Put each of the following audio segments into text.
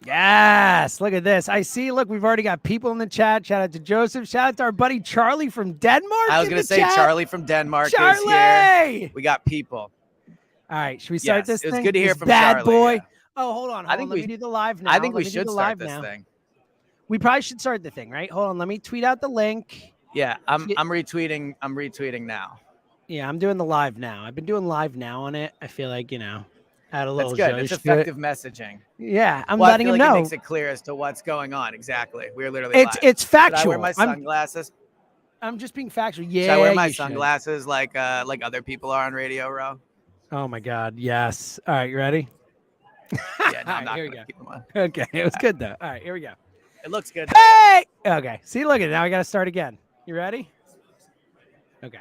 Yes, look at this. I see. Look, we've already got people in the chat. Shout out to Joseph. Shout out to our buddy Charlie from Denmark I was in going the to say chat. Charlie from Denmark is here. Charlie! We got people. All right, should we start this It was thing? good to hear This from bad Charlie. boy. Yeah. Oh, hold on. Let me do the live now. I think Let we me do should the start live this now. thing. We probably should start the thing, right? Hold on. Let me tweet out the link. Yeah, I'm retweeting. I'm retweeting now. Yeah, I'm doing the live now. I've been doing live now on it. I feel like, add a little That's good. It's effective messaging. Yeah, I'm letting him know. It makes it clear as to what's going on. Exactly. We're literally live. It's factual. Should I wear my sunglasses? I'm just being factual. Yeah, should I wear my sunglasses like other people are on Radio Row? Oh my God, yes. All right, you ready? Yeah, no, I'm not going to keep them on. Okay, it was good though. All right, here we go. It looks good. Hey! Okay, see, look at it. Now I got to start again. You ready? Okay.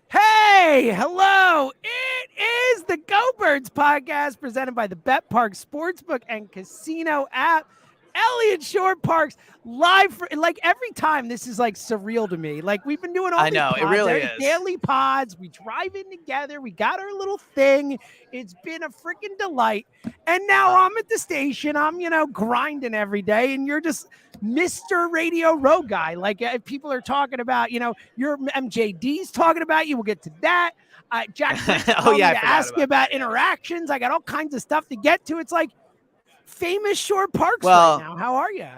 Hey, hello. It is the Go Birds podcast presented by the Bet Park Sportsbook and Casino app. Elliott Shore Parks live for like every time. This is like surreal to me. Like we've been doing all these pods, it really is. Daily pods. We drive in together. We got our little thing. It's been a freaking delight. And now I'm at the station. I'm, grinding every day. And you're just Mr. Radio Row guy. Like if people are talking about, your MJD's talking about you. We'll get to that. Jack ask you about interactions. I got all kinds of stuff to get to. It's like famous Shore Parks right now. How are you?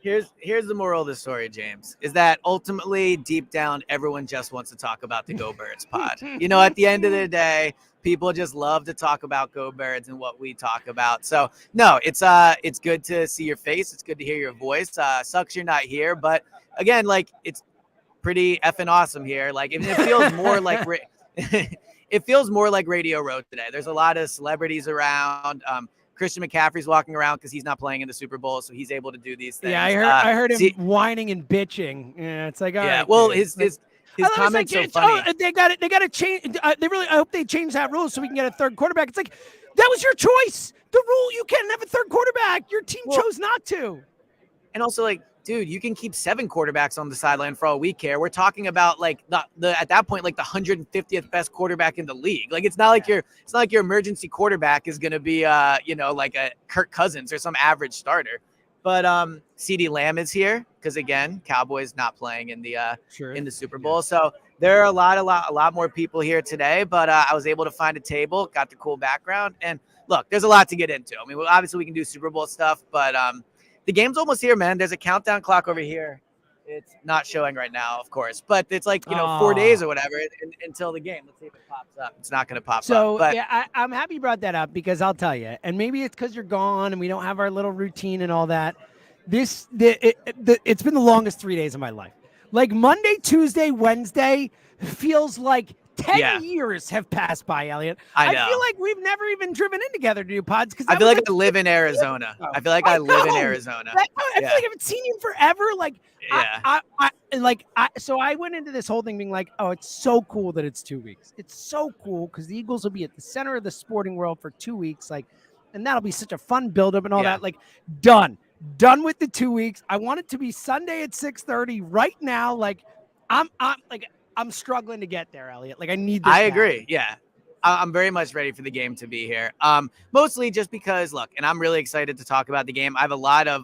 Here's the moral of the story, James, is that ultimately deep down, everyone just wants to talk about the Go Birds pod. At the end of the day, people just love to talk about Go Birds and what we talk about. So no, it's good to see your face. It's good to hear your voice. Sucks you're not here, but again, like it's pretty effing awesome here. Like it feels more like it feels more like Radio Row today. There's a lot of celebrities around. Christian McCaffrey's walking around because he's not playing in the Super Bowl, so he's able to do these things. Yeah, I heard him whining and bitching. Yeah, it's like, all right, well, his comments so funny. Oh, they got to change. I hope they change that rule so we can get a third quarterback. It's like, that was your choice. The rule, you can't have a third quarterback. Your team chose not to. And also, like, dude, you can keep 7 quarterbacks on the sideline for all we care. We're talking about like the at that point, like the 150th best quarterback in the league. Like it's not like your emergency quarterback is going to be like a Kirk Cousins or some average starter. But CeeDee Lamb is here because again, Cowboys not playing in the Super Bowl. Yeah. So there are a lot more people here today, but I was able to find a table, got the cool background, and look, there's a lot to get into. I mean, obviously we can do Super Bowl stuff, but the game's almost here, man. There's a countdown clock over here. It's not showing right now, of course, but it's like, 4 days or whatever until the game. Let's see if it pops up. It's not going to pop up. So, yeah, I'm happy you brought that up because I'll tell you, and maybe it's because you're gone and we don't have our little routine and all that. It's been the longest 3 days of my life. Like Monday, Tuesday, Wednesday feels like 10 years have passed by, Elliot. I feel like we've never even driven in together to do pods because I feel like I live in Arizona. I feel like I live in Arizona. I feel like I haven't seen you forever. Like, so I went into this whole thing being like, oh, it's so cool that it's 2 weeks. It's so cool because the Eagles will be at the center of the sporting world for 2 weeks. Like, and that'll be such a fun buildup and all that. Like, done with the 2 weeks. I want it to be Sunday at 6:30 right now. Like, I'm struggling to get there, Elliot. Like I need this. I agree. Yeah. I'm very much ready for the game to be here. Mostly just because, look, and I'm really excited to talk about the game. I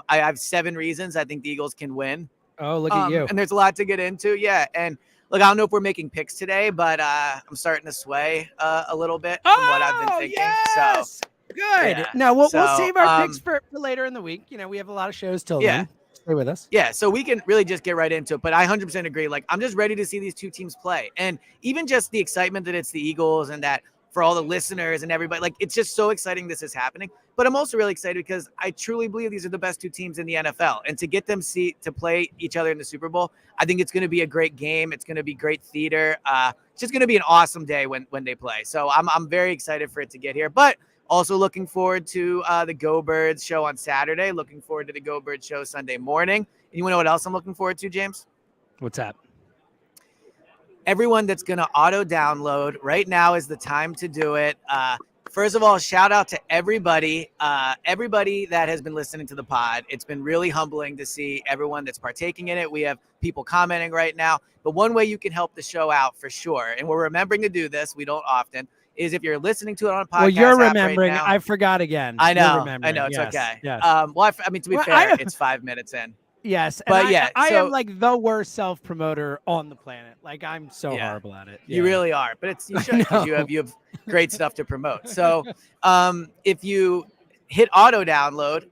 have 7 reasons I think the Eagles can win. Oh, look at you. And there's a lot to get into. Yeah. And look, I don't know if we're making picks today, but I'm starting to sway a little bit from what I've been thinking. Yes! So good. Yeah. No, we'll save our picks for later in the week. We have a lot of shows till then. Stay with us. Yeah, so we can really just get right into it. But I 100% agree. Like, I'm just ready to see these two teams play. And even just the excitement that it's the Eagles and that for all the listeners and everybody, like, it's just so exciting this is happening. But I'm also really excited because I truly believe these are the best 2 teams in the NFL. And to get them to play each other in the Super Bowl, I think it's going to be a great game. It's going to be great theater. It's just going to be an awesome day when they play. So I'm very excited for it to get here. But also looking forward to the Go Birds show on Saturday. Looking forward to the Go Birds show Sunday morning. And you want to know what else I'm looking forward to, James? What's that? Everyone that's going to auto-download, right now is the time to do it. First of all, shout out to everybody that has been listening to the pod. It's been really humbling to see everyone that's partaking in it. We have people commenting right now. But one way you can help the show out for sure, and we're remembering to do this, we don't often, is if you're listening to it on a podcast Well, you're app right remembering. now. I forgot again. I You're know. remembering. It's yes, okay. Yes. Well, I mean, to be Well, fair, it's 5 minutes in. Yes, and But yeah, I am so like the worst self promoter on the planet. Like I'm so yeah, horrible at it. you Yeah. really are. But you I should, because you know. have great stuff to promote. So if you hit auto download,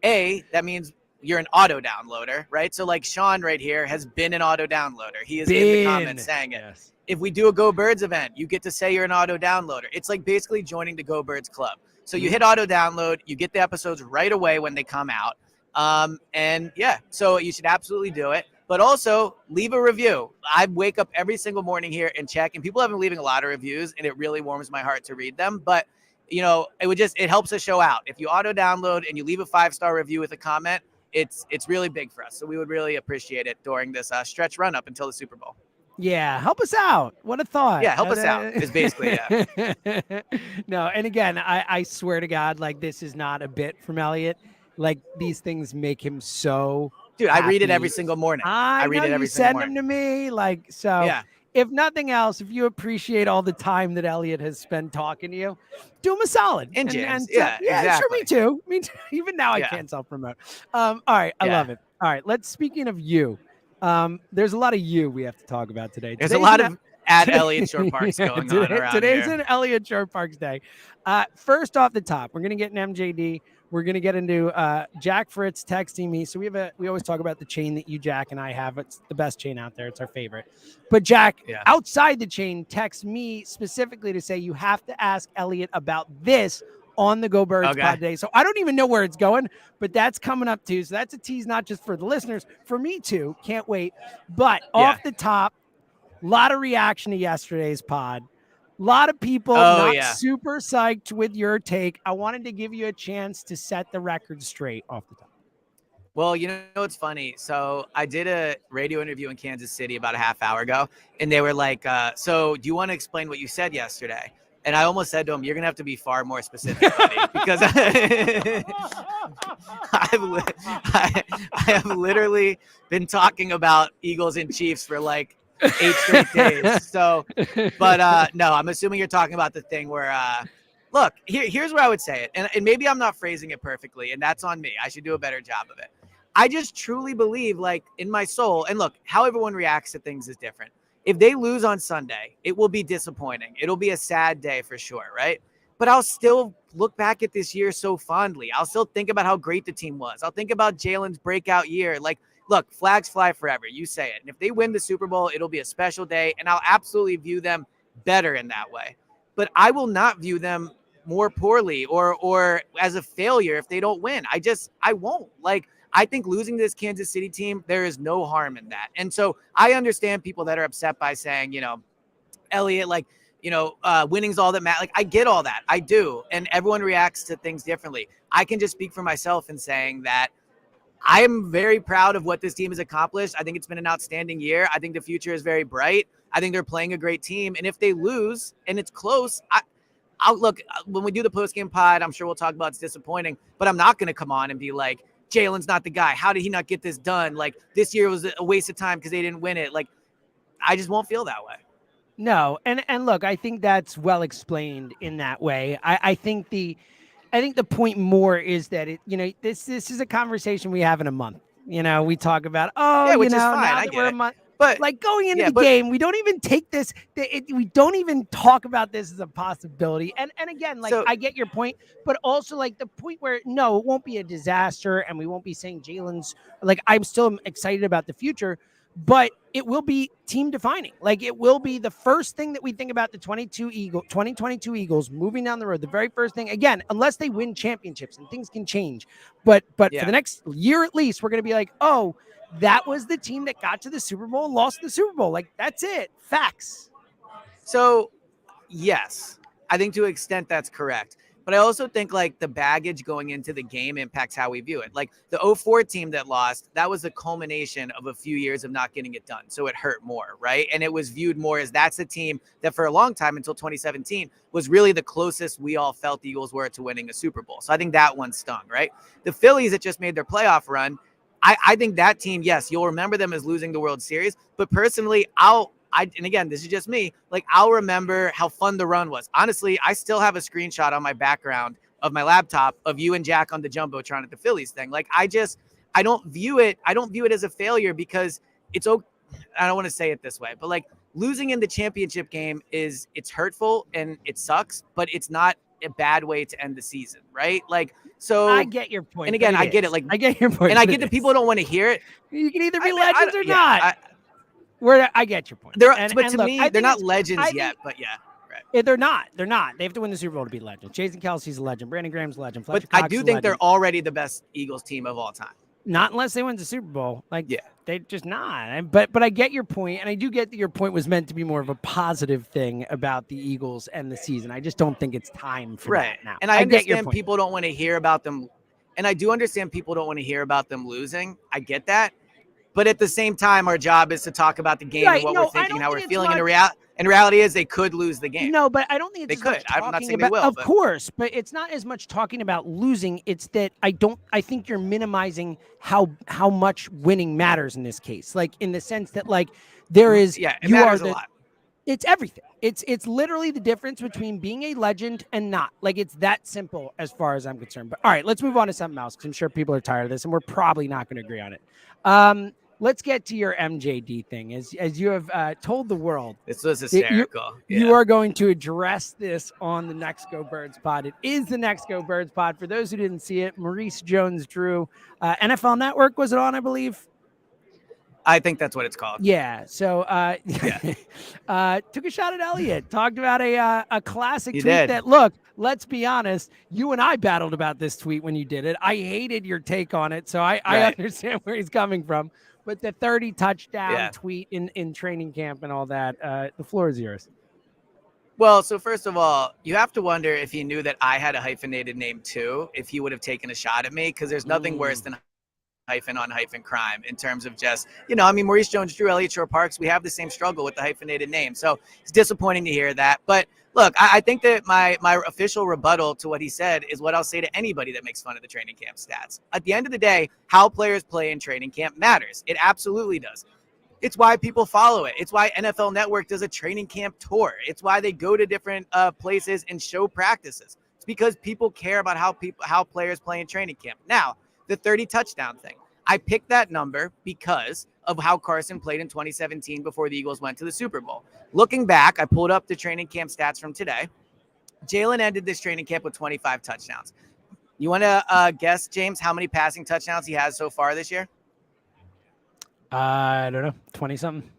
that means you're an auto downloader, right? So like Sean right here has been an auto downloader. He is in the comments saying it. Yes. If we do a Go Birds event, you get to say you're an auto downloader. It's like basically joining the Go Birds club. So you hit auto download, you get the episodes right away when they come out. And yeah, so you should absolutely do it. But also leave a review. I wake up every single morning here and check, and people have been leaving a lot of reviews, and it really warms my heart to read them. But it helps the show out. If you auto download and you leave a 5-star review with a comment, it's really big for us. So we would really appreciate it during this stretch run up until the Super Bowl. Yeah, help us out. What a thought. Yeah, help us out is basically No, and again, I swear to God, like this is not a bit from Elliot. Like these things make him so Dude, happy. I read it every single morning. I read know it every you single send morning. them to me. Like, so Yeah. If nothing else, if you appreciate all the time that Elliot has spent talking to you, do him a solid. And James. Yeah, exactly. sure, me too. Me too. Even now I can't self-promote. All right, I love it. All right, speaking of you, there's a lot of you we have to talk about today. There's a lot of Elliot Shore Parks going on around Today's here. an Elliot Shore Parks day. First off the top, we're going to get an MJD. We're going to get into Jack Fritz texting me. So we always talk about the chain that Jack, and I have. It's the best chain out there. It's our favorite. But Jack, outside the chain, texts me specifically to say you have to ask Elliot about this on the Go Birds pod today. So I don't even know where it's going, but that's coming up too. So that's a tease, not just for the listeners, for me too. Can't wait. But off the top, a lot of reaction to yesterday's pod. A lot of people super psyched with your take. I wanted to give you a chance to set the record straight off the top. Well, it's funny. So I did a radio interview in Kansas City about a half hour ago, and they were like, so do you want to explain what you said yesterday? And I almost said to him, you're going to have to be far more specific, buddy, because I have literally been talking about Eagles and Chiefs for like 8 straight days. So, but no, I'm assuming you're talking about the thing where, look, here's where I would say it. And maybe I'm not phrasing it perfectly, and that's on me. I should do a better job of it. I just truly believe, like, in my soul, and look, how everyone reacts to things is different. If they lose on Sunday, it will be disappointing. It'll be a sad day for sure, right? But I'll still look back at this year so fondly. I'll still think about how great the team was. I'll think about Jalen's breakout year. Like, look, flags fly forever. You say it. And if they win the Super Bowl, it'll be a special day, and I'll absolutely view them better in that way. But I will not view them more poorly or as a failure if they don't win. I won't. Like, I think losing to this Kansas City team, there is no harm in that. And so I understand people that are upset by saying, Elliot, like, winning's all that matters. Like, I get all that. I do. And everyone reacts to things differently. I can just speak for myself in saying that I am very proud of what this team has accomplished. I think it's been an outstanding year. I think the future is very bright. I think they're playing a great team. And if they lose and it's close, I'll look, when we do the post-game pod, I'm sure we'll talk about it's disappointing, but I'm not going to come on and be like, Jalen's not the guy. How did he not get this done? Like, this year was a waste of time because they didn't win it. Like, I just won't feel that way. No. And look, I think that's well explained in that way. I think the point more is that this is a conversation we have in a month. We talk about, which is fine. Now I that get we're it. a month. But like going into the game, we don't even take this. We don't even talk about this as a possibility. And again, like, I get your point, but also like the point where no, it won't be a disaster, and we won't be saying Jalen's. Like, I'm still excited about the future, but it will be team defining. Like, it will be the first thing that we think about the 2022 Eagles moving down the road. The very first thing, again, unless they win championships and things can change, but for the next year at least, we're going to be like, oh, that was the team that got to the Super Bowl and lost the Super Bowl. Like, that's it. Facts. So, yes, I think to an extent that's correct. But I also think, like, the baggage going into the game impacts how we view it. Like, the 04 team that lost, that was a culmination of a few years of not getting it done. So it hurt more, right? And it was viewed more as that's a team that for a long time until 2017 was really the closest we all felt the Eagles were to winning a Super Bowl. So I think that one stung, right? The Phillies that just made their playoff run, I think that team, yes, you'll remember them as losing the World Series. But personally, I'll and again, this is just me, like I'll remember how fun the run was. Honestly, I still have a screenshot on my background of my laptop of you and Jack on the Jumbotron at the Phillies thing. Like I don't view it as a failure because it's okay. I don't want to say it this way, but like losing in the championship game it's hurtful and it sucks, but it's not a bad way to end the season, right? Like, so I get your point. And again, I get it. Like, I get your point. And I get that people don't want to hear it. You can either be legends or not. I get your point. But to me, they're not legends yet. But yeah. Right. They're not. They have to win the Super Bowl to be legends. Jason Kelsey's a legend. Brandon Graham's a legend. Fletcher But Cox I do think they're already the best Eagles team of all time. Not unless they win the Super Bowl. Like, yeah, they're just not. But I get your point, and I do get that your point was meant to be more of a positive thing about the Eagles and the season. I just don't think it's time for that now. And I understand people don't want to hear about them, and I do understand people don't want to hear about them losing. I get that. But at the same time, our job is to talk about the game and what we're thinking, how we're feeling. And reality is they could lose the game. No, but I don't think it's they could. I'm not saying they will. Of course, but it's not as much talking about losing. It's that I think you're minimizing how much winning matters in this case. Like in the sense that like there is it matters a lot. It's everything. It's literally the difference between being a legend and not. Like it's that simple as far as I'm concerned. But all right, let's move on to something else because I'm sure people are tired of this and we're probably not going to agree on it. Let's get to your MJD thing. As you have told the world. This was hysterical. You are going to address this on the Next Go Birds pod. It is the Next Go Birds pod. For those who didn't see it, Maurice Jones-Drew, NFL Network was it on, I believe? I think that's what it's called. Yeah. So took a shot at Elliott. Talked about a classic tweet that, look, let's be honest, you and I battled about this tweet when you did it. I hated your take on it. So I understand where he's coming from. But the 30 touchdown tweet in training camp and all that, the floor is yours. Well, so first of all, you have to wonder if he knew that I had a hyphenated name too, if he would have taken a shot at me, because there's nothing worse than hyphen on hyphen crime in terms of just, Maurice Jones-Drew, Elliott Shore-Parks, we have the same struggle with the hyphenated name. So it's disappointing to hear that. But look, I think that my official rebuttal to what he said is what I'll say to anybody that makes fun of the training camp stats. At the end of the day, how players play in training camp matters. It absolutely does. It's why people follow it. It's why NFL Network does a training camp tour. It's why they go to different places and show practices. It's because people care about how players play in training camp. Now, the 30 touchdown thing. I picked that number because of how Carson played in 2017 before the Eagles went to the Super Bowl. Looking back, I pulled up the training camp stats from today. Jalen ended this training camp with 25 touchdowns. You want to guess, James, how many passing touchdowns he has so far this year? I don't know, 20-something.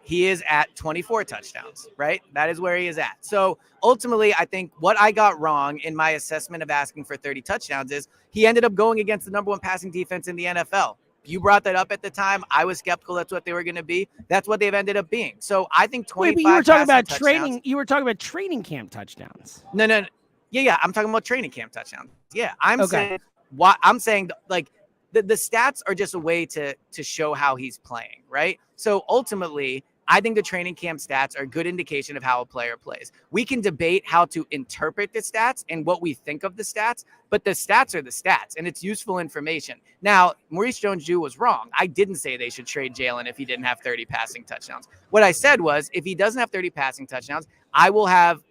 He is at 24 touchdowns, right? That is where he is at. So ultimately, I think what I got wrong in my assessment of asking for 30 touchdowns is he ended up going against the number one passing defense in the NFL. You brought that up at the time. I was skeptical that's what they were going to be. That's what they've ended up being. So I think 25. Wait, but you were talking about training. You were talking about training camp touchdowns. No. Yeah. I'm talking about training camp touchdowns. Yeah. I'm saying like the stats are just a way to show how he's playing, right? So ultimately, I think the training camp stats are a good indication of how a player plays. We can debate how to interpret the stats and what we think of the stats, but the stats are the stats, and it's useful information. Now, Maurice Jones-Drew was wrong. I didn't say they should trade Jalen if he didn't have 30 passing touchdowns. What I said was, if he doesn't have 30 passing touchdowns, I will have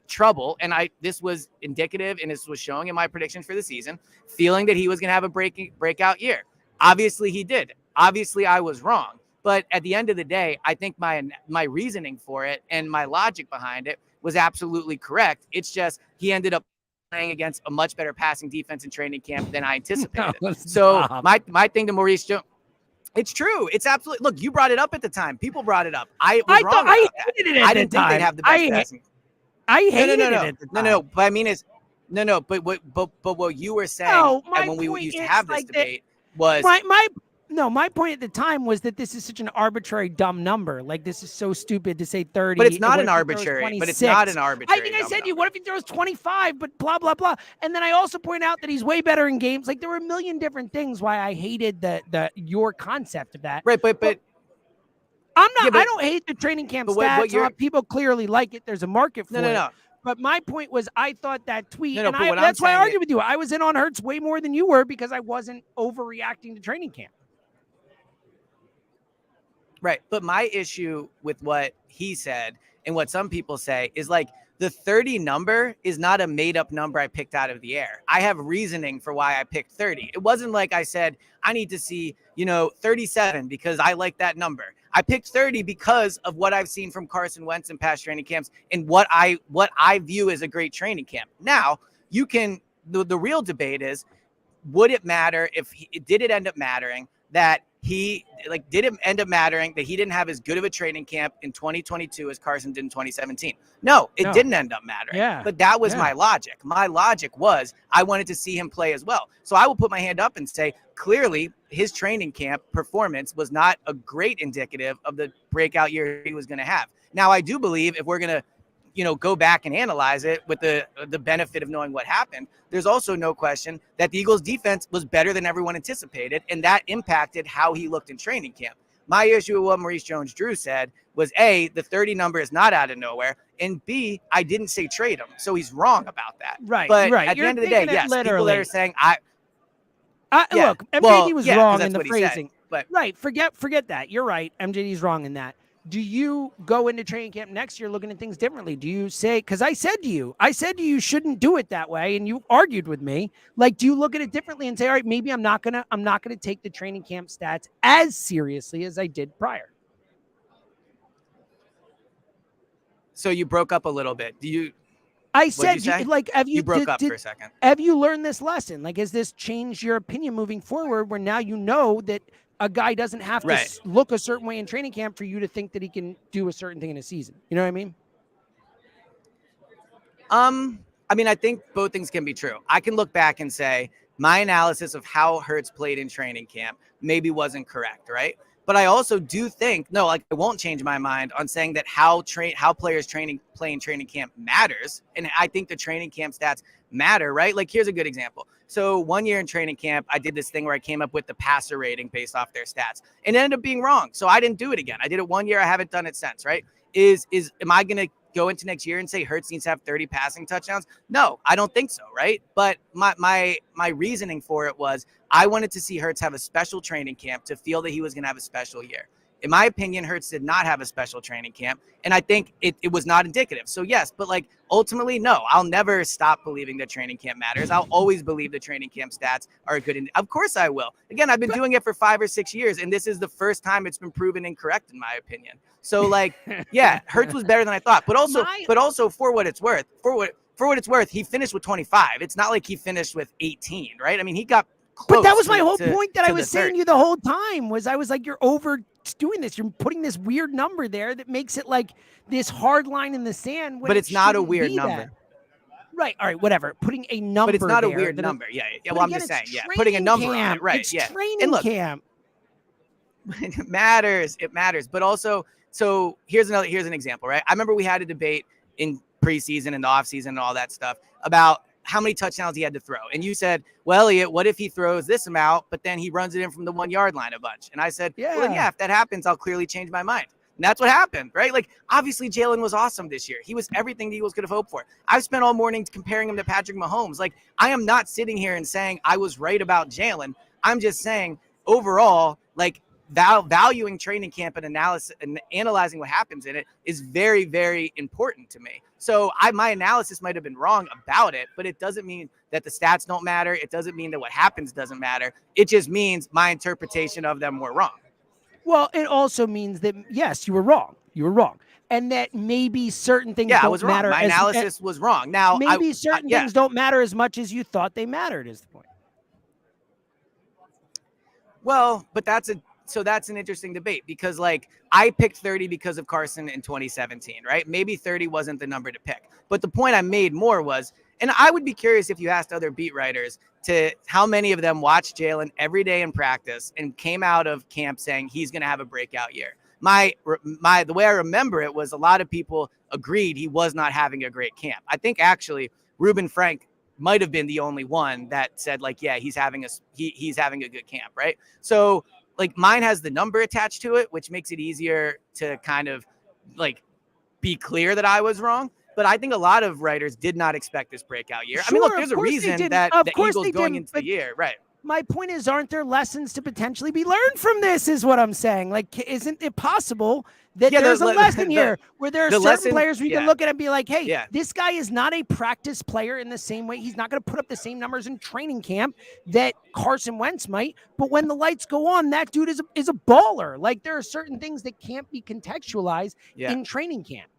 trouble, and this was indicative, and this was showing in my predictions for the season, feeling that he was going to have a breakout year. Obviously, he did. Obviously, I was wrong. But at the end of the day, I think my reasoning for it and my logic behind it was absolutely correct. It's just he ended up playing against a much better passing defense in training camp than I anticipated. My thing to Maurice Jones, it's true. It's absolutely. Look, you brought it up at the time. People brought it up. I hated it. I didn't think they'd have the best passing. I hated it at the time. No. But I mean, But what you were saying, and when we used to have this debate, was my point at the time was that this is such an arbitrary, dumb number. Like, this is so stupid to say 30. But it's not an arbitrary. But it's not an arbitrary. I think I said to you, what if he throws 25, but blah, blah, blah. And then I also point out that he's way better in games. Like, there were a million different things why I hated your concept of that. Right, but I'm not, I don't hate the training camp stats. People clearly like it. There's a market for it. No. But my point was, I thought that tweet, that's why I argued with you. I was in on Hurts way more than you were because I wasn't overreacting to training camp. Right. But my issue with what he said and what some people say is like the 30 number is not a made up number I picked out of the air. I have reasoning for why I picked 30. It wasn't like I said, I need to see, 37 because I like that number. I picked 30 because of what I've seen from Carson Wentz in past training camps and what I view as a great training camp. Now, the real debate is, would it matter did it end up mattering that did it end up mattering that he didn't have as good of a training camp in 2022 as Carson did in 2017? No, it didn't end up mattering. Yeah. But that was my logic. My logic was I wanted to see him play as well. So I will put my hand up and say, clearly his training camp performance was not a great indicative of the breakout year he was going to have. Now, I do believe if we're going to go back and analyze it with the benefit of knowing what happened, there's also no question that the Eagles defense was better than everyone anticipated, and that impacted how he looked in training camp. My issue with what Maurice Jones-Drew said was A, the 30 number is not out of nowhere, and B, I didn't say trade him. So he's wrong about that. Right. But right. at You're the end of the day, yes, literally. people that are saying look, MJD was wrong in the what phrasing. But right. Forget that. You're right. MJD's wrong in that. Do you go into training camp next year looking at things differently? Do you say, because I said to you shouldn't do it that way, and you argued with me. Like, do you look at it differently and say, all right, maybe I'm not gonna take the training camp stats as seriously as I did prior? So you broke up a little bit. I said, you broke up for a second. Have you learned this lesson? Like, has this changed your opinion moving forward, where now you know that a guy doesn't have to look a certain way in training camp for you to think that he can do a certain thing in a season? You know what I mean? I think both things can be true. I can look back and say my analysis of how Hurts played in training camp maybe wasn't correct, right? But I also do think, I won't change my mind on saying that how players play in training camp matters. And I think the training camp stats matter, right? Like, here's a good example. So 1 year in training camp, I did this thing where I came up with the passer rating based off their stats, and it ended up being wrong. So I didn't do it again. I did it 1 year. I haven't done it since, right? Am I going to go into next year and say Hurts needs to have 30 passing touchdowns? No, I don't think so, right? But my reasoning for it was I wanted to see Hurts have a special training camp to feel that he was going to have a special year. In my opinion, Hurts did not have a special training camp, and I think it was not indicative. So yes, but ultimately, no, I'll never stop believing that training camp matters. I'll always believe the training camp stats are good. Of course I will. Again, I've been doing it for 5 or 6 years, and this is the first time it's been proven incorrect, in my opinion. So yeah, Hurts was better than I thought, but also for what it's worth, he finished with 25. It's not like he finished with 18, right? I mean, he got close. But that was my whole point that I was saying 30. to you the whole time I was like, you're overdoing this. You're putting this weird number there that makes it like this hard line in the sand. But it's not a weird number. That. Right. All right. Whatever. Putting a number. But it's not a weird number. Yeah. Well, I'm just saying. Yeah. Putting a number on it. Right. It's training camp. It matters. It matters. But also, so here's an example, right? I remember we had a debate in preseason and the offseason and all that stuff about how many touchdowns he had to throw. And you said, well, Elliot, what if he throws this amount, but then he runs it in from the 1 yard line a bunch? And I said, well, then, if that happens, I'll clearly change my mind. And that's what happened, right? Like, obviously, Jalen was awesome this year. He was everything the Eagles could have hoped for. I've spent all morning comparing him to Patrick Mahomes. Like, I am not sitting here and saying I was right about Jalen. I'm just saying, overall, valuing training camp and analysis and analyzing what happens in it is very, very important to me. So my analysis might have been wrong about it, but it doesn't mean that the stats don't matter. It doesn't mean that what happens doesn't matter. It just means my interpretation of them were wrong. Well, it also means that, yes, you were wrong. You were wrong. And that maybe certain things don't matter. My analysis was wrong. Now, maybe certain things don't matter as much as you thought they mattered, is the point. Well, but that's an interesting debate because I picked 30 because of Carson in 2017, right? Maybe 30 wasn't the number to pick. But the point I made more was, and I would be curious if you asked other beat writers to how many of them watched Jalen every day in practice and came out of camp saying he's going to have a breakout year. The way I remember it was a lot of people agreed he was not having a great camp. I think actually Reuben Frank might have been the only one that said he's having a good camp, right? So mine has the number attached to it, which makes it easier to kind of be clear that I was wrong. But I think a lot of writers did not expect this breakout year. Sure, I mean, look, there's a reason that the Eagles going into the year, right? my point is, aren't there lessons to potentially be learned from this? Is what I'm saying. Like, isn't it possible that there's a lesson here where there are certain lesson, players we can look at and be like, hey, yeah. this guy is not a practice player in the same way. He's not going to put up the same numbers in training camp that Carson Wentz might. But when the lights go on, that dude is a baller. Like, there are certain things that can't be contextualized in training camp.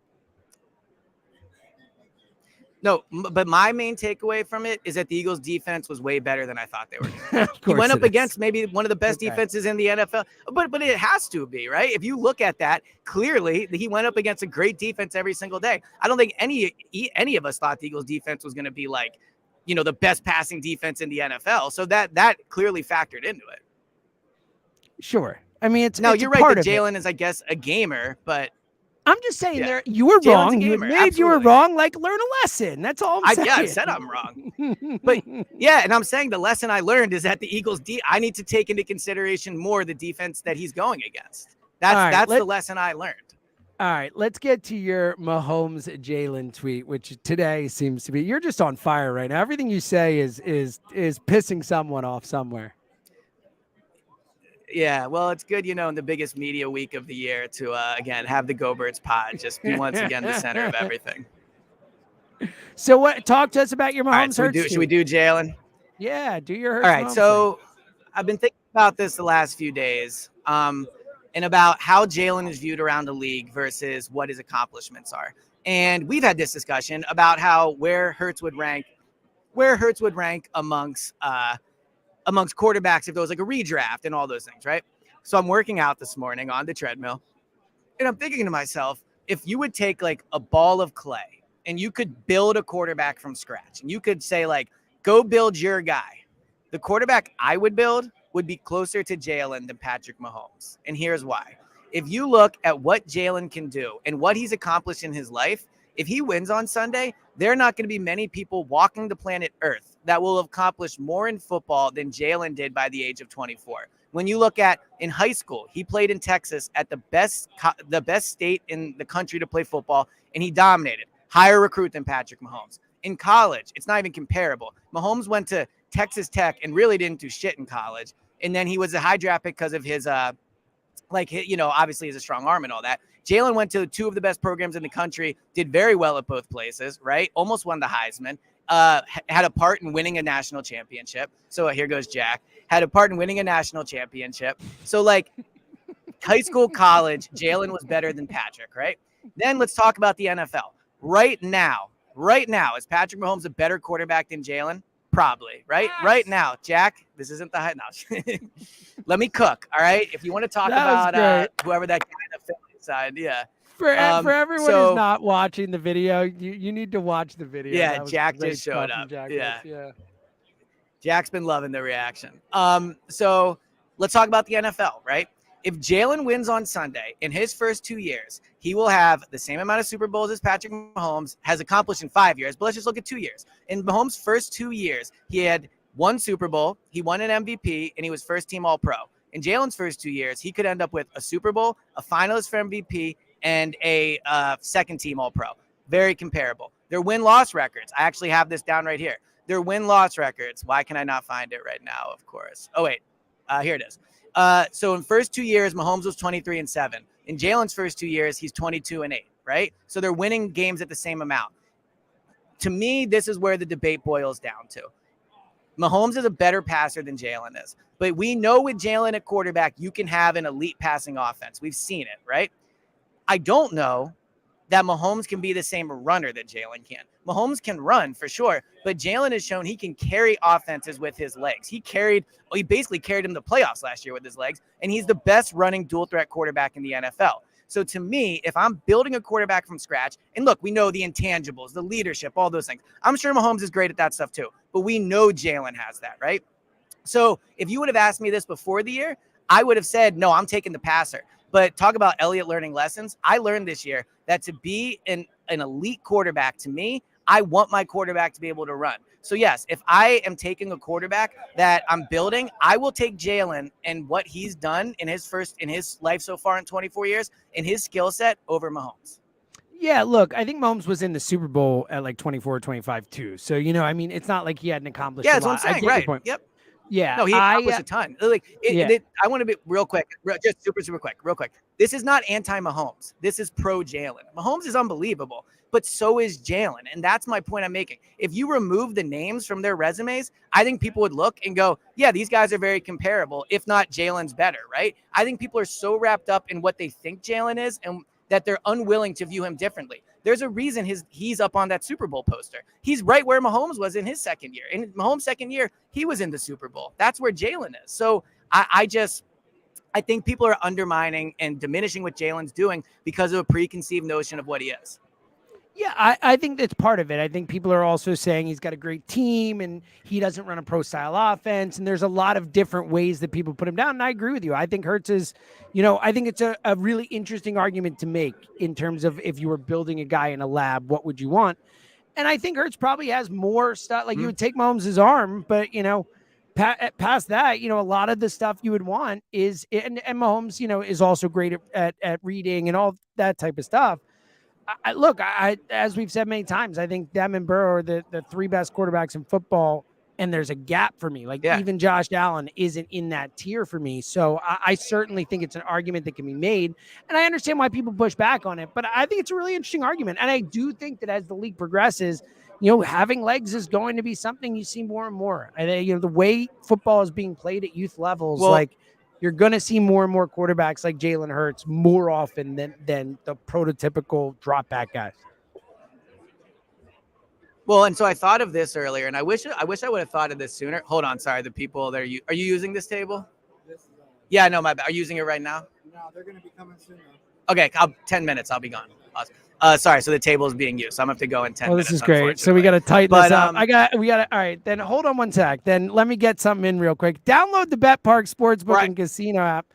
No, but my main takeaway from it is that the Eagles' defense was way better than I thought they were. He went up against maybe one of the best defenses in the NFL, but it has to be, right? If you look at that, clearly he went up against a great defense every single day. I don't think any of us thought the Eagles' defense was going to be like, the best passing defense in the NFL. So that clearly factored into it. Sure. I mean, it's you're right that Jalen is, I guess, a gamer, but I'm just saying there you were wrong. You admitted you were wrong. Like, learn a lesson. That's all I'm saying. Yeah, I said I'm wrong. But yeah, and I'm saying the lesson I learned is that the Eagles I need to take into consideration more the defense that he's going against. That's the lesson I learned. All right, let's get to your Mahomes Jalen tweet, which today seems to be you're just on fire right now. Everything you say is pissing someone off somewhere. Yeah, well, it's good, in the biggest media week of the year to, again, have the Go Birds pod just be once again the center of everything. So talk to us about your Mahomes Should we do Jalen? Yeah, do your Hurts. All right, so I've been thinking about this the last few days and about how Jalen is viewed around the league versus what his accomplishments are. And we've had this discussion about where Hurts would rank amongst quarterbacks if there was like a redraft and all those things, right? So I'm working out this morning on the treadmill, and I'm thinking to myself, if you would take like a ball of clay and you could build a quarterback from scratch, and you could say like, go build your guy, the quarterback I would build would be closer to Jalen than Patrick Mahomes. And here's why. If you look at what Jalen can do and what he's accomplished in his life, if he wins on Sunday, there are not going to be many people walking the planet Earth that will have accomplished more in football than Jalen did by the age of 24. When you look at in high school, he played in Texas at the best state in the country to play football, and he dominated. Higher recruit than Patrick Mahomes. In college, it's not even comparable. Mahomes went to Texas Tech and really didn't do shit in college, and then he was a high draft pick because of his obviously he's a strong arm and all that. Jalen went to two of the best programs in the country, did very well at both places, right? Almost won the Heisman, had a part in winning a national championship. So here goes Jack. Had a part in winning a national championship. So like high school, college, Jalen was better than Patrick, right? Then let's talk about the NFL. Right now, is Patrick Mahomes a better quarterback than Jalen? Probably, right? Yes. Right now, Jack, this isn't the no. Let me cook, all right? If you want to talk about whoever that guy in the Philly side, yeah. For everyone who's not watching the video, you need to watch the video. Yeah, Jack just showed up. Yeah. Jack's been loving the reaction. So let's talk about the NFL, right? If Jalen wins on Sunday in his first 2 years, he will have the same amount of Super Bowls as Patrick Mahomes has accomplished in 5 years. But let's just look at 2 years. In Mahomes' first 2 years, he had one Super Bowl, he won an MVP, and he was first team All-Pro. In Jalen's first 2 years, he could end up with a Super Bowl, a finalist for MVP, and a second team All-Pro. Very comparable. Their win-loss records. I actually have this down right here. Their win-loss records. Why can I not find it right now? Of course. Oh, wait. Here it is. So in first 2 years, Mahomes was 23-7. In Jalen's first 2 years, he's 22-8, right? So they're winning games at the same amount. To me, this is where the debate boils down to. Mahomes is a better passer than Jalen is. But we know with Jalen at quarterback, you can have an elite passing offense. We've seen it, right? I don't know that Mahomes can be the same runner that Jalen can. Mahomes can run for sure, but Jalen has shown he can carry offenses with his legs. He basically carried him to the playoffs last year with his legs, and he's the best running dual threat quarterback in the NFL. So to me, if I'm building a quarterback from scratch, and look, we know the intangibles, the leadership, all those things. I'm sure Mahomes is great at that stuff too, but we know Jalen has that, right? So if you would have asked me this before the year, I would have said, no, I'm taking the passer. But talk about Elliott learning lessons. I learned this year that to be an elite quarterback, to me, I want my quarterback to be able to run. So yes, if I am taking a quarterback that I'm building, I will take Jalen and what he's done in his life so far in 24 years and his skill set over Mahomes. Yeah, look, I think Mahomes was in the Super Bowl at like 24 or 25 too. So, it's not like he hadn't accomplished a lot. That's what I'm saying, right? Yep. Yeah, No, he accomplished a ton. Like, yeah. I want to be real quick, just super quick, real quick. This is not anti-Mahomes. This is pro-Jalen. Mahomes is unbelievable, but so is Jalen. And that's my point I'm making. If you remove the names from their resumes, I think people would look and go, yeah, these guys are very comparable. If not, Jalen's better, right? I think people are so wrapped up in what they think Jalen is and that they're unwilling to view him differently. There's a reason he's up on that Super Bowl poster. He's right where Mahomes was in his second year. In Mahomes' second year, he was in the Super Bowl. That's where Jalen is. So I think people are undermining and diminishing what Jalen's doing because of a preconceived notion of what he is. Yeah, I think that's part of it. I think people are also saying he's got a great team and he doesn't run a pro style offense. And there's a lot of different ways that people put him down. And I agree with you. I think Hurts is, I think it's a really interesting argument to make in terms of if you were building a guy in a lab, what would you want? And I think Hurts probably has more stuff. Like you would take Mahomes' arm, but, past that, a lot of the stuff you would want is, and Mahomes, is also great at reading and all that type of stuff. Look, as we've said many times, I think them and Burrow are the three best quarterbacks in football, and there's a gap for me. Like even Josh Allen isn't in that tier for me. So I certainly think it's an argument that can be made, and I understand why people push back on it. But I think it's a really interesting argument, and I do think that as the league progresses, having legs is going to be something you see more and more. And the way football is being played at youth levels, you're going to see more and more quarterbacks like Jalen Hurts more often than the prototypical drop back guys. Well, and so I thought of this earlier, and I wish I would have thought of this sooner. Hold on, sorry, the people that are you using this table? Yeah, no, my bad. Are you using it right now? No, they're going to be coming soon. Okay, 10 minutes. I'll be gone. Awesome. Sorry, so the table is being used. So I'm going to have to go in 10 minutes. This is great. So we got to tighten this up. We got to, all right, then hold on one sec. Then let me get something in real quick. Download the Bet Park Sportsbook and Casino app.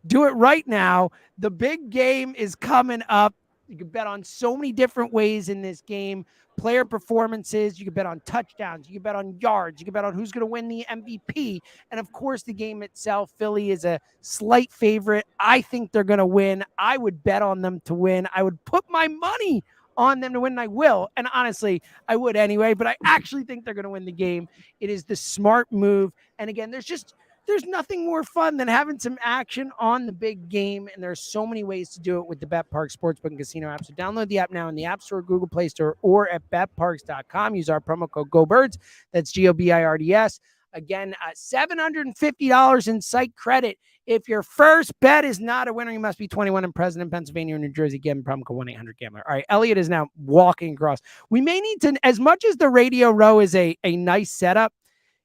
Do it right now. The big game is coming up. You can bet on so many different ways in this game. Player performances. You can bet on touchdowns. You can bet on yards. You can bet on who's going to win the MVP. And, of course, the game itself. Philly is a slight favorite. I think they're going to win. I would bet on them to win. I would put my money on them to win, and I will. And, honestly, I would anyway. But I actually think they're going to win the game. It is the smart move. And, again, there's nothing more fun than having some action on the big game, and there's so many ways to do it with the Bet Park Sportsbook and Casino app. So download the app now in the App Store, Google Play Store, or at betparks.com. Use our promo code GOBIRDS. That's GOBIRDS. Again, $750 in site credit. If your first bet is not a winner, you must be 21 and present in Pennsylvania or New Jersey. Again, promo code 1-800-GAMBLER. All right, Elliot is now walking across. We may need to, as much as the radio row is a nice setup,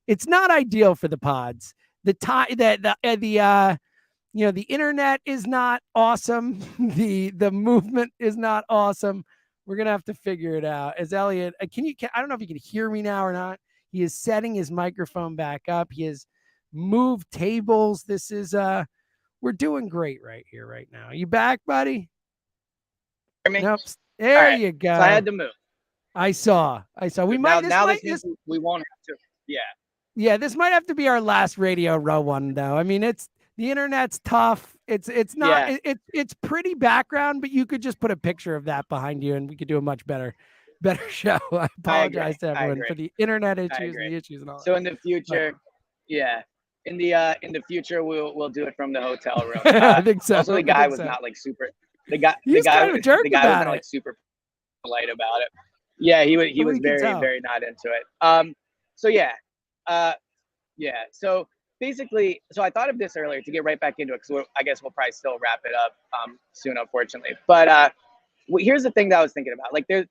it's not ideal for the pods. The time the internet is not awesome. The movement is not awesome. We're gonna have to figure it out. As Elliot, I don't know if you can hear me now or not. He is setting his microphone back up. He has moved tables. This is we're doing great right here, right now. You back, buddy? Nope. There you go. So I had to move. I saw. We might we won't have to. Yeah. Yeah, this might have to be our last radio row one, though. I mean, the internet's tough. It's not. Yeah. It's pretty background, but you could just put a picture of that behind you, and we could do a much better show. I apologize to everyone for the internet issues and the issues and all. So in the future, in the future we'll do it from the hotel room. I think so. Also, the guy was not like super. The guy was not like super polite about it. Yeah, he was very not into it. So basically, I thought of this earlier to get right back into it because I guess we'll probably still wrap it up soon, unfortunately. But here's the thing that I was thinking about. Like, there's,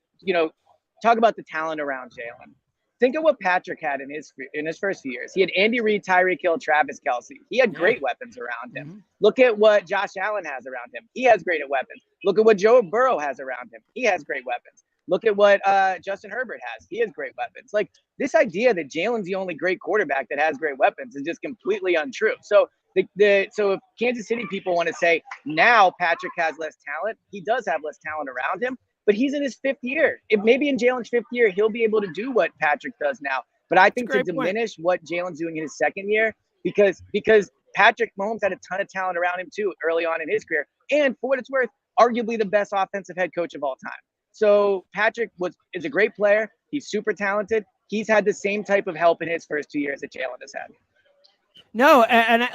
talk about the talent around Jalen. Think of what Patrick had in his first few years. He had Andy Reid, Tyreek Hill, Travis Kelce. He had great weapons around him. Mm-hmm. Look at what Josh Allen has around him. He has great weapons. Look at what Joe Burrow has around him. He has great weapons. Look at what Justin Herbert has. He has great weapons. Like, this idea that Jalen's the only great quarterback that has great weapons is just completely untrue. So so if Kansas City people want to say now Patrick has less talent, he does have less talent around him, but he's in his fifth year. If maybe in Jalen's fifth year, he'll be able to do what Patrick does now. But I think to diminish what Jalen's doing in his second year, because Patrick Mahomes had a ton of talent around him too early on in his career. And for what it's worth, arguably the best offensive head coach of all time. So Patrick is a great player. He's super talented. He's had the same type of help in his first 2 years that Jalen has had. No,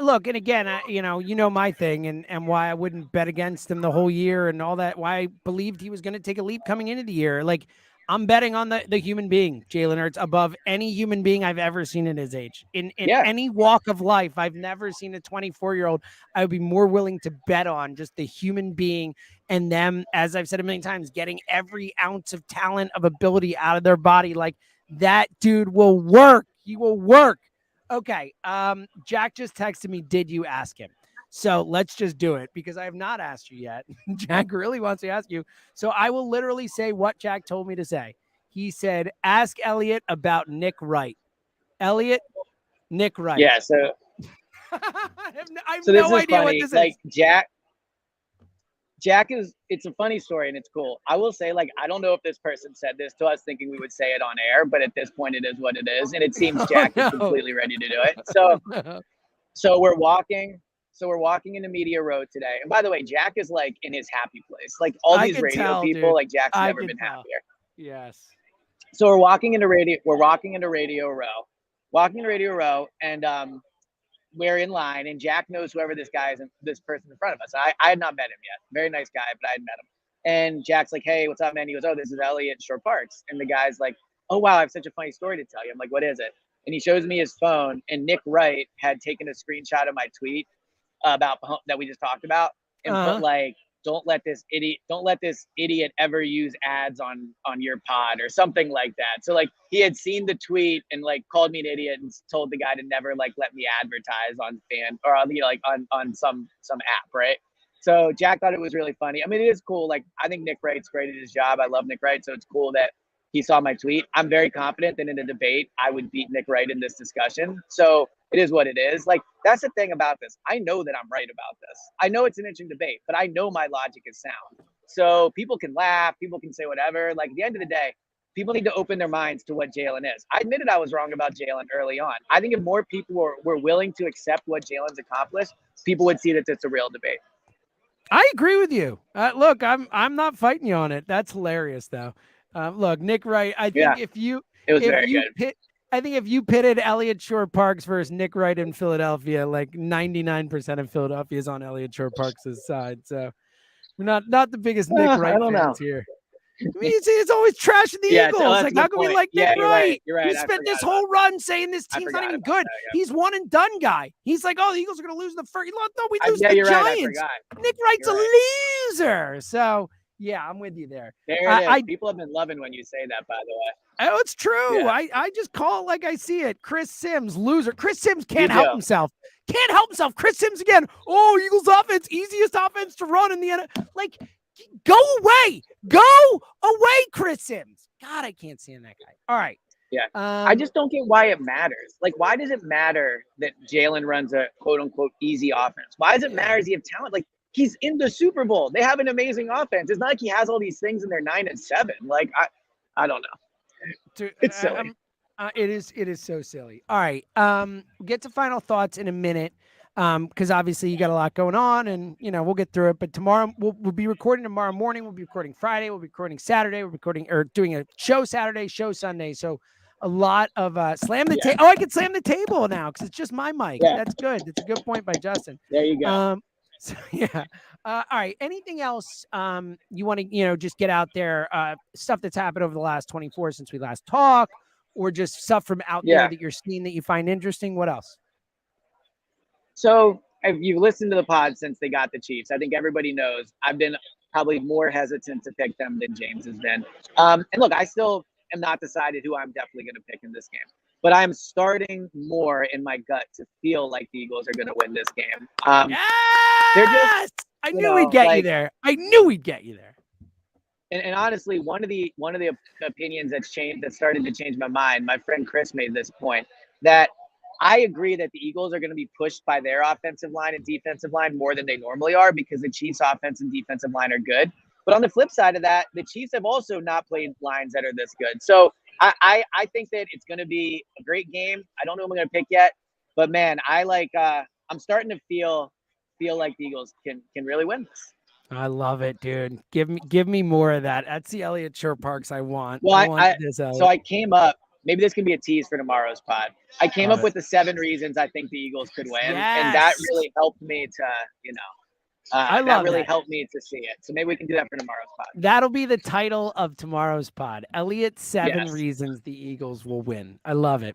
look, and again, you know my thing, and why I wouldn't bet against him the whole year, and all that. Why I believed he was going to take a leap coming into the year. Like I'm betting on the human being, Jalen Hurts, above any human being I've ever seen at his age. In Yeah. any walk of life, I've never seen a 24-year-old. I would be more willing to bet on just the human being and them, as I've said a million times, getting every ounce of talent of ability out of their body. Like that dude will work. He will work. Okay. Jack just texted me, did you ask him? So let's just do it because I have not asked you yet. Jack really wants to ask you. So I will literally say what Jack told me to say. He said, ask Elliot about Nick Wright. Elliot, Nick Wright. Yeah. So I have this no is idea what funny. this Like is. Jack is, it's a funny story and it's cool. I will say, like, I don't know if this person said this to us thinking we would say it on air, but at this point it is what it is. And it seems Oh, Jack is no. completely ready to do it. So we're walking. So we're walking into Media Row today. And by the way, Jack is like in his happy place. Like all I these can radio tell, people, dude. like Jack's I never can been tell. happier. Yes. So we're walking into Radio Row, and we're in line, and Jack knows whoever this guy is, this person in front of us. I had not met him yet. Very nice guy, but I had met him. And Jack's like, "Hey, what's up, man?" He goes, "Oh, this is Elliot Shore Parks." And the guy's like, "Oh, wow, I have such a funny story to tell you." I'm like, "What is it?" And he shows me his phone, and Nick Wright had taken a screenshot of my tweet about that we just talked about, and put like, don't let this idiot ever use ads on your pod or something like that. So like he had seen the tweet and like called me an idiot and told the guy to never like let me advertise on fan or like on some app, right? So Jack thought it was really funny. I mean, it is cool. Like I think Nick Wright's great at his job. I love Nick Wright, so it's cool that he saw my tweet. I'm very confident that in a debate I would beat Nick Wright in this discussion. So it is what it is. Like that's the thing about this. I know that I'm right about this. I know it's an interesting debate, but I know my logic is sound. So people can laugh, people can say whatever. Like at the end of the day, people need to open their minds to what Jalen is. I admitted I was wrong about Jalen early on. I think if more people were willing to accept what Jalen's accomplished, people would see that it's a real debate. I agree with you. Look, I'm not fighting you on it. That's hilarious, though. Look, Nick Wright. I think Yeah, it was very good. I think if you pitted Elliott Shore Parks versus Nick Wright in Philadelphia, like 99% of Philadelphia is on Elliott Shore Parks' side. So we're not the biggest Nick Wright I don't know. fans here. I mean, it's always trashing the Yeah, Eagles. that's Like, a good how can we point. like Nick Yeah, Wright? you're right. He I spent this forgot whole run saying this I team's not forgot even about good. that, yeah. He's one and done guy. He's like, oh, the Eagles are going to lose the first. No, we lose Yeah, the you're right. I Giants. forgot. Nick Wright's You're a right. loser. So yeah, I'm with you there. There it is. People have been loving when you say that, by the way. Oh, it's true. Yeah. I just call it like I see it. Chris Sims, loser. Chris Sims You can't do. help himself. Can't help himself. Chris Sims again. Oh, Eagles offense, easiest offense to run in the NFL. Like, go away. Go away, Chris Sims. God, I can't stand that guy. All right. Yeah. I just don't get why it matters. Like, why does it matter that Jalen runs a quote unquote easy offense? Why does it matter? Does he have talent? Like, he's in the Super Bowl. They have an amazing offense. It's not like he has all these things and they're 9-7. Like, I don't know. It's silly. It is so silly. All right. Get to final thoughts in a minute. Because obviously you got a lot going on, and we'll get through it. But tomorrow we'll be recording tomorrow morning. We'll be recording Friday. We'll be recording Saturday. We're recording or doing a show Saturday, show Sunday. So a lot of slam the table. Oh, I can slam the table now because it's just my mic. Yeah. That's good. That's a good point by Justin. There you go. So yeah. All right. Anything else you want to just get out there? Stuff that's happened over the last 24 since we last talked, or just stuff from out there that you're seeing that you find interesting? What else? So if you've listened to the pod since they got the Chiefs, I think everybody knows I've been probably more hesitant to pick them than James has been. And look, I still am not decided who I'm definitely going to pick in this game, but I'm starting more in my gut to feel like the Eagles are going to win this game. Yes! I knew we'd get you there. I knew we'd get you there. And honestly, one of the opinions that started to change my mind. My friend Chris made this point that I agree that the Eagles are going to be pushed by their offensive line and defensive line more than they normally are because the Chiefs' offense and defensive line are good. But on the flip side of that, the Chiefs have also not played lines that are this good. So I think that it's going to be a great game. I don't know who I'm going to pick yet, but man, I'm starting to feel like the Eagles can really win this. I love it, dude. Give me more of that. That's the Elliott Shore Parks I want. Well, I want this. So I came up maybe this can be a tease for tomorrow's pod. I came up with the 7 reasons I think the Eagles could win, and that really helped me to, I love that really that. helped me to see it. So maybe we can do that for tomorrow's pod. That'll be the title of tomorrow's pod. Elliot's 7 Yes. reasons the Eagles will win. I love it.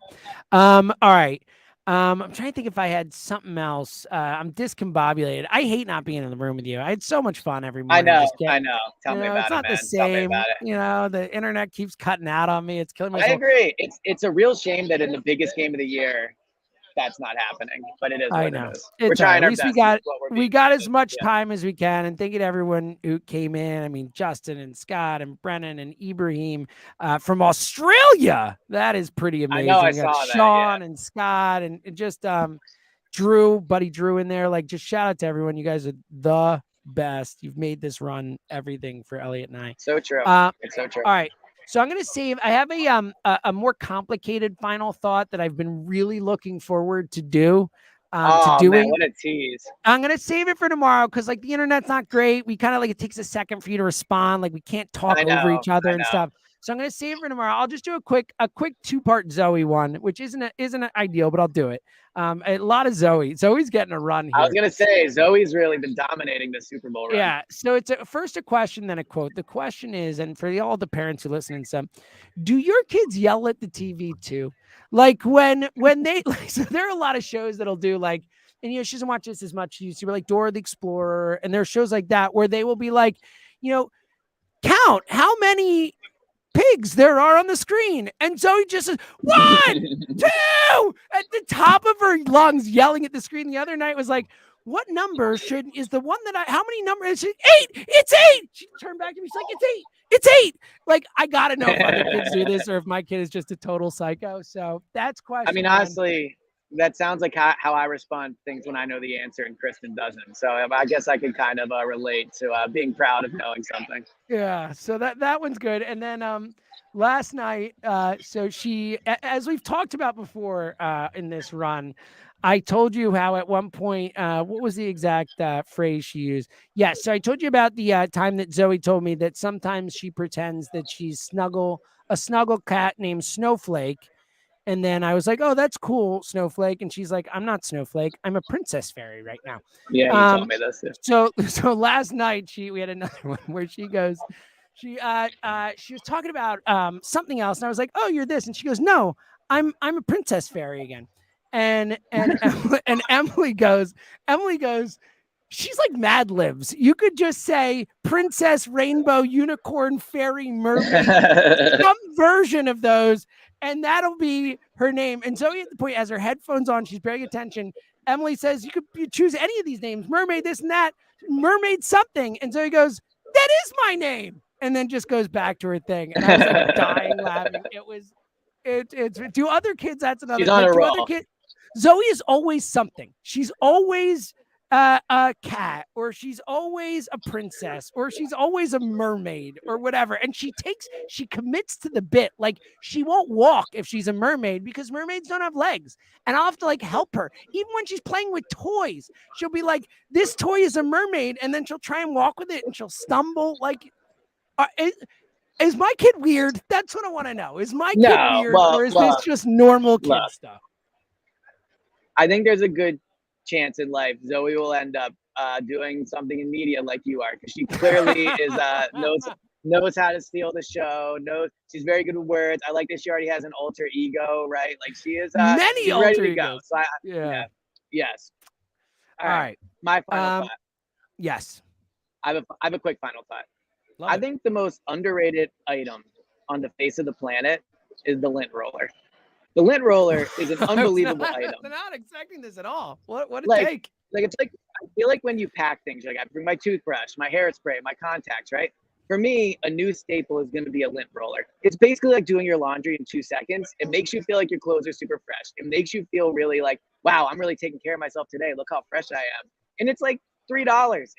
All right. I'm trying to think if I had something else. I'm discombobulated. I hate not being in the room with you. I had so much fun every morning. I know. Tell me about it's it, not man. the same. Tell me about it. The internet keeps cutting out on me. It's killing my soul. I agree. It's a real shame that in the biggest game of the year, that's not happening. But it is what it is. We're trying our best. We got as much time as we can. And thank you to everyone who came in. I mean, Justin and Scott and Brennan and Ibrahim from Australia. That is pretty amazing. I saw that. Sean and Scott and just Drew, buddy Drew in there. Like, just shout out to everyone. You guys are the best. You've made this run everything for Elliot and I. So true. It's so true. All right. So I'm going to save. I have a more complicated final thought that I've been really looking forward to do. Man, what a tease. I'm going to save it for tomorrow because like the internet's not great. We kind of like, it takes a second for you to respond. Like we can't talk over each other and stuff. So I'm going to save it for tomorrow. I'll just do a quick 2-part Zoe one, which isn't ideal, but I'll do it. A lot of Zoe. Zoe's getting a run here. I was going to say, Zoe's really been dominating the Super Bowl run. Yeah. So it's first a question, then a quote. The question is, and for all the parents who listen and stuff, do your kids yell at the TV too? Like when they, like, so there are a lot of shows that'll do like, and she doesn't watch this as much. You see, like Dora the Explorer, and there are shows like that where they will be like, count how many pigs there are on the screen, and Zoe just says 1, 2 at the top of her lungs, yelling at the screen. The other night was like, what number is the one that how many numbers is it? 8. It's 8. She turned back to me. She's like, it's 8. It's 8. Like, I gotta know if other kids do this or if my kid is just a total psycho. So that's question. I mean, honestly, that sounds like how I respond to things when I know the answer and Kristen doesn't. So I guess I can kind of relate to being proud of knowing something. Yeah. So that one's good. And then last night, so she, as we've talked about before in this run, I told you how at one point, what was the exact phrase she used? Yeah, so I told you about the time that Zoe told me that sometimes she pretends that she's a snuggle cat named Snowflake. And then I was like, oh, that's cool, Snowflake. And she's like, I'm not Snowflake. I'm a princess fairy right now. Yeah, you told me this. So last night we had another one where she goes, she was talking about something else. And I was like, oh, you're this. And she goes, no, I'm a princess fairy again. And Emily goes, she's like Mad Libs. You could just say princess, rainbow, unicorn, fairy, mermaid, some version of those, and that'll be her name. And Zoe at the point has her headphones on, she's paying attention. Emily says, you choose any of these names, mermaid, this and that, mermaid something. And Zoe goes, that is my name. And then just goes back to her thing. And I was like dying laughing. It's do other kids, that's another. She's on a roll. Zoe is always something. She's always a cat, or she's always a princess, or she's always a mermaid, or whatever. And she commits to the bit. Like, she won't walk if she's a mermaid because mermaids don't have legs. And I'll have to like help her. Even when she's playing with toys, she'll be like, this toy is a mermaid. And then she'll try and walk with it and she'll stumble. Like, is my kid weird? That's what I want to know. Is my kid weird, or is this just normal kid stuff? I think there's a good chance in life Zoe will end up doing something in media like you are, because she clearly is knows how to steal the show. She's very good with words. I like that she already has an alter ego, right? Like, she is many alter ready to egos. go. So yes. All right. My final thought. Yes. I have a quick final thought. I think the most underrated item on the face of the planet is the lint roller. The lint roller is an unbelievable item. I'm not expecting this at all. What a take. Like, it's like, I feel like when you pack things, like I bring my toothbrush, my hairspray, my contacts, right? For me, a new staple is going to be a lint roller. It's basically like doing your laundry in 2 seconds. It makes you feel like your clothes are super fresh. It makes you feel really like, wow, I'm really taking care of myself today. Look how fresh I am. And it's like $3,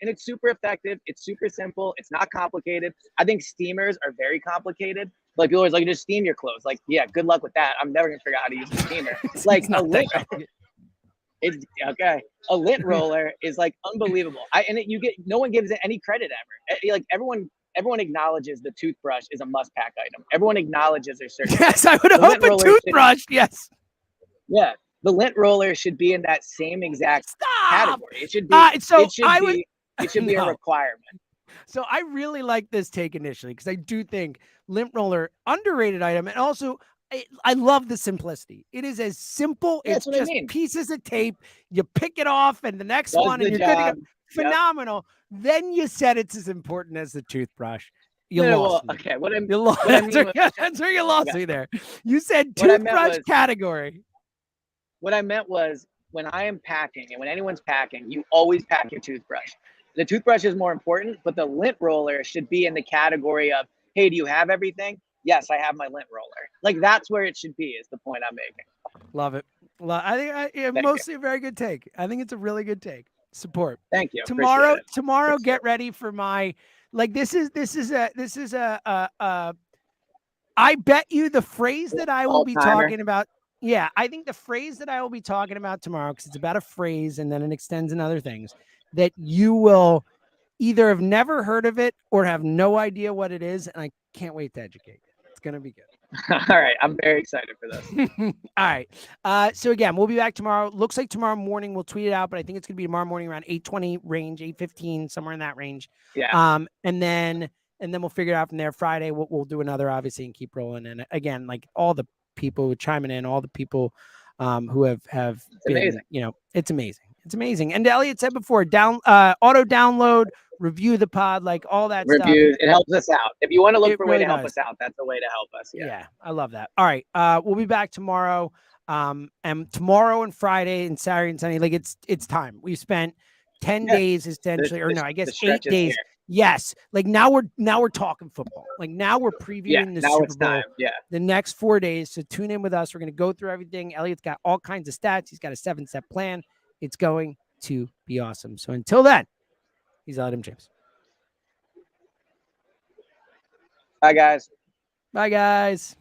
and it's super effective. It's super simple. It's not complicated. I think steamers are very complicated. Like, people always like, just steam your clothes. Like, yeah, good luck with that. I'm never gonna figure out how to use a steamer. It's like a lint. It's okay. A lint roller is like unbelievable. No one gives it any credit ever. Like, everyone everyone acknowledges the toothbrush is a must pack item. Everyone acknowledges there's certain. Yes, I would The hope lint a roller toothbrush. Yes. Yeah, the lint roller should be in that same exact Stop. category. It should be. So it should I be. would. It should be a No. requirement. So I really like this take initially because I do think lint roller underrated item, and also I love the simplicity. It is as simple. Yeah, It's that's what I just mean. pieces of tape. You pick it off, and the next Does one, the and you're good to job. go. Phenomenal. Then you said it's as important as the toothbrush. You No, lost well, me. okay. What I You lost. what I mean was- That's where you lost Okay. me there. You said What I meant toothbrush was- category. what I meant was when I am packing and when anyone's packing, you always pack your toothbrush. The toothbrush is more important, but the lint roller should be in the category of, hey, do you have everything? Yes, I have my lint roller. Like that's where it should be. Is the point I'm making. Love it. I think mostly a very good take. I think it's a really good take. Support. Thank you. Tomorrow, Appreciate it. get ready for my this is I bet you the phrase that I will be All-timer. talking about. Yeah, I think the phrase that I will be talking about tomorrow, because it's about a phrase and then it extends in other things, that you will either have never heard of it or have no idea what it is. And I can't wait to educate you. It's going to be good. All right. I'm very excited for this. All right. So again, we'll be back tomorrow. Looks like tomorrow morning we'll tweet it out, but I think it's going to be tomorrow morning around 8:20 range, 8:15, somewhere in that range. Yeah. And then we'll figure it out from there. Friday, we'll do another, obviously, and keep rolling. And again, like all the people chiming in, all the people who have been, amazing. It's amazing. It's amazing. And Elliot said before, auto download, review the pod, like all that Reviews. stuff. It helps us out. If you want to look for a way really to help does. us out, that's a way to help us. Yeah, I love that. All right. We'll be back tomorrow. And tomorrow and Friday and Saturday and Sunday, like it's time. We spent 10 days essentially, or no, I guess 8 days. Here. Yes. Like now we're talking football. Like now we're previewing the Super Bowl. Time. Yeah. The next 4 days. So tune in with us. We're going to go through everything. Elliot's got all kinds of stats. He's got a 7-step plan. It's going to be awesome. So until then, he's Elliot James. Bye, guys. Bye, guys.